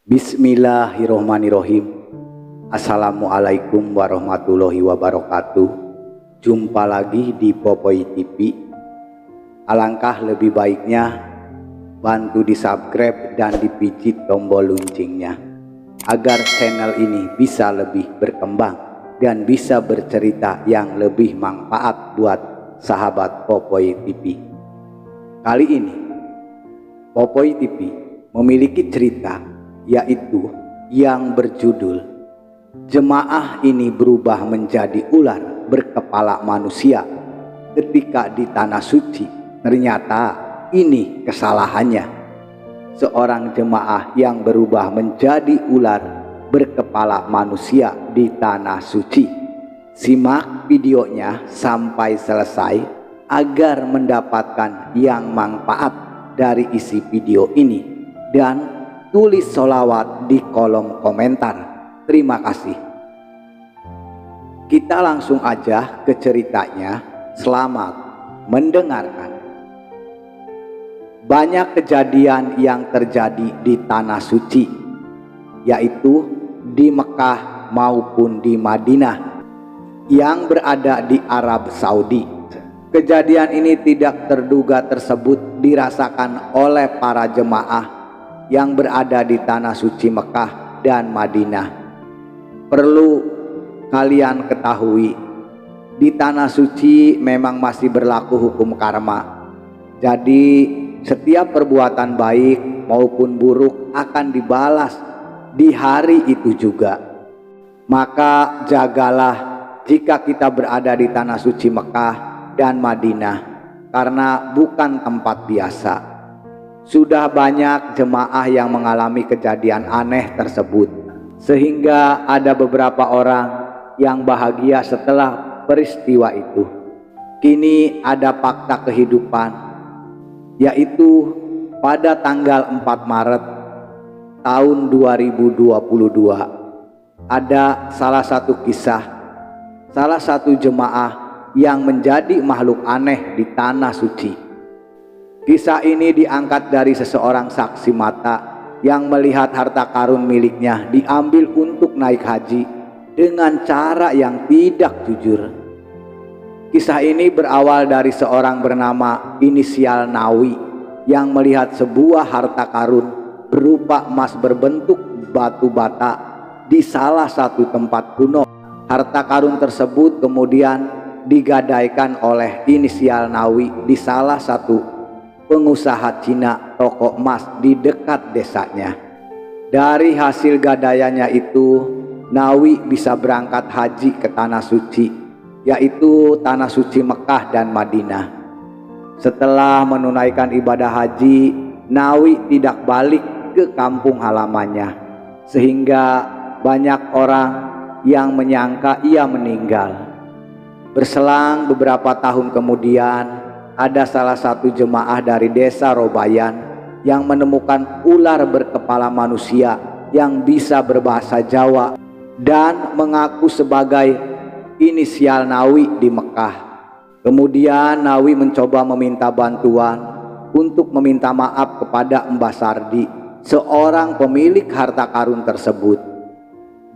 Bismillahirrohmanirrohim. Assalamualaikum warahmatullahi wabarakatuh. Jumpa lagi di Popoi TV. Alangkah lebih baiknya bantu di subscribe dan dipicit tombol loncengnya agar channel ini bisa lebih berkembang dan bisa bercerita yang lebih manfaat buat sahabat Popoi TV. Kali ini Popoi TV memiliki cerita, yaitu yang berjudul Jemaah ini berubah menjadi ular berkepala manusia ketika di tanah suci. Ternyata ini kesalahannya. Seorang jemaah yang berubah menjadi ular berkepala manusia di tanah suci. Simak videonya sampai selesai agar mendapatkan yang manfaat dari isi video ini, dan tulis sholawat di kolom komentar. Terima kasih. Kita langsung aja ke ceritanya. Selamat mendengarkan. Banyak kejadian yang terjadi di tanah suci, yaitu di Mekah maupun di Madinah yang berada di Arab Saudi. Kejadian ini tidak terduga tersebut dirasakan oleh para jemaah yang berada di tanah suci Mekah dan Madinah. Perlu kalian ketahui, di tanah suci memang masih berlaku hukum karma. Jadi setiap perbuatan baik maupun buruk akan dibalas di hari itu juga. Maka jagalah jika kita berada di tanah suci Mekah dan Madinah, karena bukan tempat biasa. Sudah banyak jemaah yang mengalami kejadian aneh tersebut, sehingga ada beberapa orang yang bahagia setelah peristiwa itu. Kini ada fakta kehidupan, yaitu pada tanggal 4 Maret tahun 2022 ada salah satu kisah salah satu jemaah yang menjadi makhluk aneh di tanah suci. Kisah ini diangkat dari seseorang saksi mata yang melihat harta karun miliknya diambil untuk naik haji dengan cara yang tidak jujur. Kisah ini berawal dari seorang bernama inisial Nawi yang melihat sebuah harta karun berupa emas berbentuk batu bata di salah satu tempat kuno. Harta karun tersebut kemudian digadaikan oleh inisial Nawi di salah satu pengusaha Cina toko emas di dekat desanya. Dari hasil gadaiannya itu, Nawi bisa berangkat haji ke tanah suci, yaitu tanah suci Mekah dan Madinah. Setelah menunaikan ibadah haji, Nawi tidak balik ke kampung halamannya, sehingga banyak orang yang menyangka ia meninggal. Berselang beberapa tahun kemudian, ada salah satu jemaah dari desa Robayan yang menemukan ular berkepala manusia yang bisa berbahasa Jawa dan mengaku sebagai inisial Nawi di Mekah. Kemudian Nawi mencoba meminta bantuan untuk meminta maaf kepada Mbah Sardi, seorang pemilik harta karun tersebut,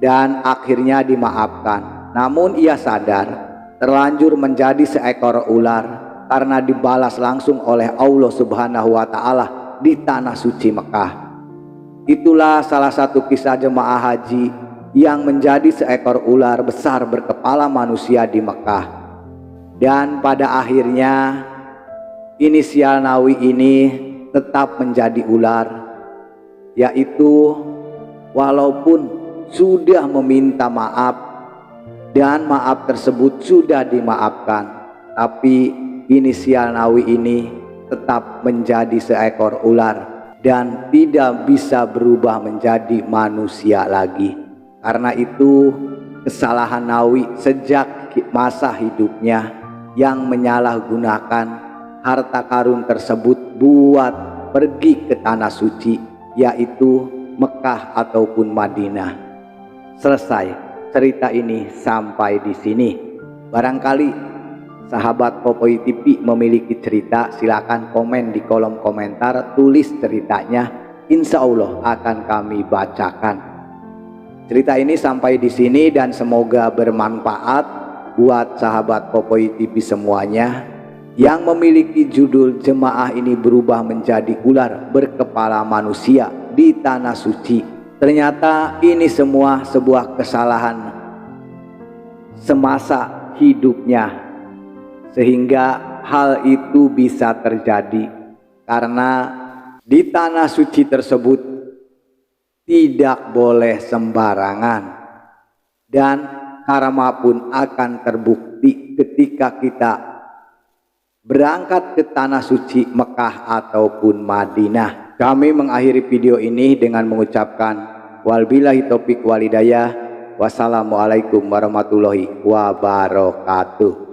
dan akhirnya dimaafkan. Namun ia sadar terlanjur menjadi seekor ular karena dibalas langsung oleh Allah Subhanahu wa Ta'ala di tanah suci Mekah. Itulah salah satu kisah jemaah haji yang menjadi seekor ular besar berkepala manusia di Mekah. Dan pada akhirnya inisial Nawi ini tetap menjadi ular, yaitu walaupun sudah meminta maaf dan maaf tersebut sudah dimaafkan, tapi inisial Nawi ini tetap menjadi seekor ular dan tidak bisa berubah menjadi manusia lagi. Karena itu kesalahan Nawi sejak masa hidupnya yang menyalahgunakan harta karun tersebut buat pergi ke tanah suci, yaitu Mekah ataupun Madinah. Selesai cerita ini sampai di sini. Barangkali sahabat Popoi TV memiliki cerita, silakan komen di kolom komentar, tulis ceritanya. insya Allah akan kami bacakan. Cerita ini sampai di sini dan semoga bermanfaat buat sahabat Popoi TV semuanya yang memiliki judul Jemaah ini berubah menjadi ular berkepala manusia di tanah suci. Ternyata ini semua sebuah kesalahan semasa hidupnya, sehingga hal itu bisa terjadi karena di tanah suci tersebut tidak boleh sembarangan, dan karma pun akan terbukti ketika kita berangkat ke tanah suci Mekah ataupun Madinah. Kami mengakhiri video ini dengan mengucapkan wabillahi taufiq walhidayah. Wassalamualaikum warahmatullahi wabarakatuh.